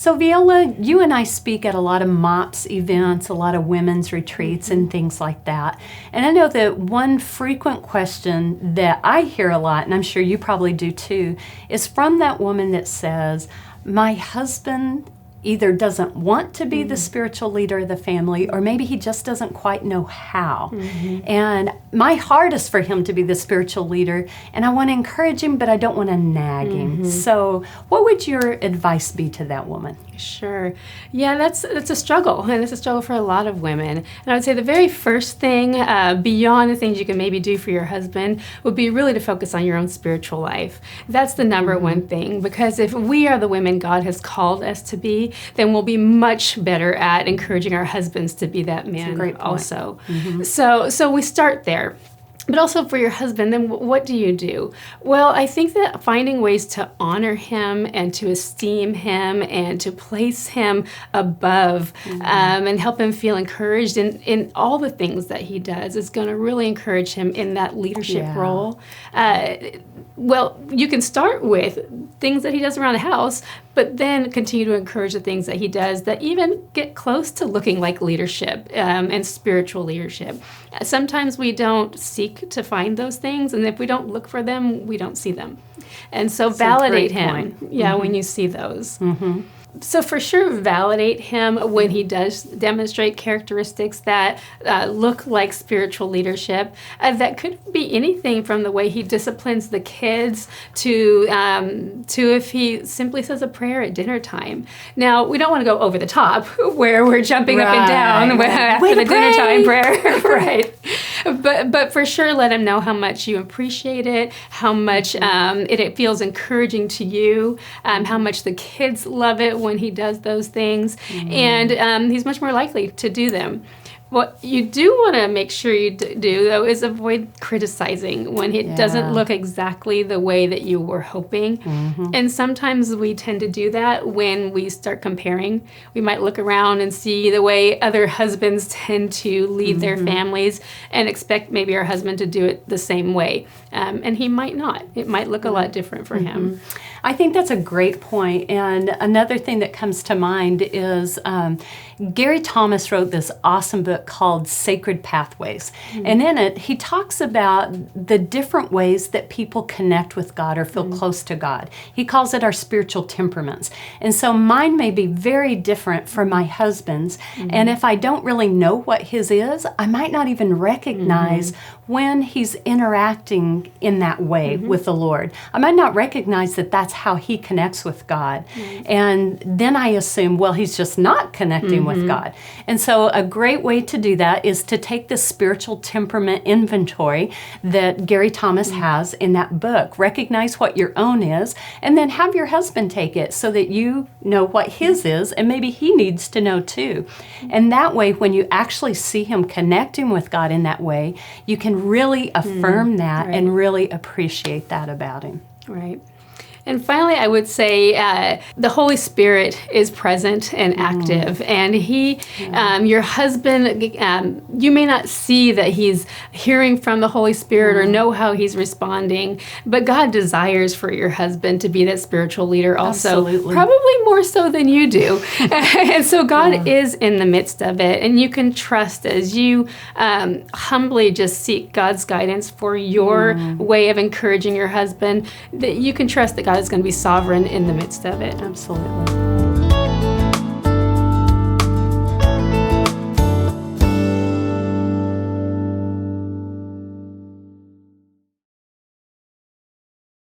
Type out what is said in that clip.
So Viola, you and I speak at a lot of MOPS events, a lot of women's retreats and things like that. And I know that one frequent question that I hear a lot, and I'm sure you probably do too, is from that woman that says, my husband either doesn't want to be the spiritual leader of the family, or maybe he just doesn't quite know how. And my heart is for him to be the spiritual leader, and I want to encourage him, but I don't want to nag him. So what would your advice be to that woman? Sure. Yeah, that's a struggle, and it's a struggle for a lot of women. And I would say the very first thing, beyond the things you can maybe do for your husband, would be really to focus on your own spiritual life. That's the number one thing, because if we are the women God has called us to be, then we'll be much better at encouraging our husbands to be that man also. So we start there. But also for your husband, then what do you do? Well, I think that finding ways to honor him and to esteem him and to place him above and help him feel encouraged in all the things that he does is going to really encourage him in that leadership role. Well, you can start with things that he does around the house, but then continue to encourage the things that he does that even get close to looking like leadership and spiritual leadership. Sometimes we don't seek to find those things, and if we don't look for them, we don't see them. And so validate him, when you see those. So for sure, validate him when he does demonstrate characteristics that look like spiritual leadership. That could be anything from the way he disciplines the kids to if he simply says a prayer at dinner time. Now, we don't want to go over the top where we're jumping up and down after the dinner time prayer. Right. But for sure, let him know how much you appreciate it, how much it feels encouraging to you, how much the kids love it when he does those things, and he's much more likely to do them. What you do want to make sure you do, though, is avoid criticizing when it doesn't look exactly the way that you were hoping. And sometimes we tend to do that when we start comparing. We might look around and see the way other husbands tend to lead their families and expect maybe our husband to do it the same way. And he might not. It might look a lot different for him. I think that's a great point. And another thing that comes to mind is Gary Thomas wrote this awesome book called Sacred Pathways. And in it, he talks about the different ways that people connect with God or feel close to God. He calls it our spiritual temperaments. And so mine may be very different from my husband's. And if I don't really know what his is, I might not even recognize when he's interacting in that way with the Lord. I might not recognize that that's how he connects with God. And then I assume, well, he's just not connecting with God. And so a great way to do that is to take the spiritual temperament inventory that Gary Thomas has in that book. Recognize what your own is, and then have your husband take it so that you know what his is, and maybe he needs to know too. And that way, when you actually see him connecting with God in that way, you can really affirm that and really appreciate that about him. Right. And finally, I would say the Holy Spirit is present and active. And he, your husband, you may not see that he's hearing from the Holy Spirit or know how he's responding, but God desires for your husband to be that spiritual leader also. Absolutely. Probably more so than you do. And so God is in the midst of it. And you can trust as you humbly just seek God's guidance for your way of encouraging your husband, that you can trust that God is going to be sovereign in the midst of it. Absolutely.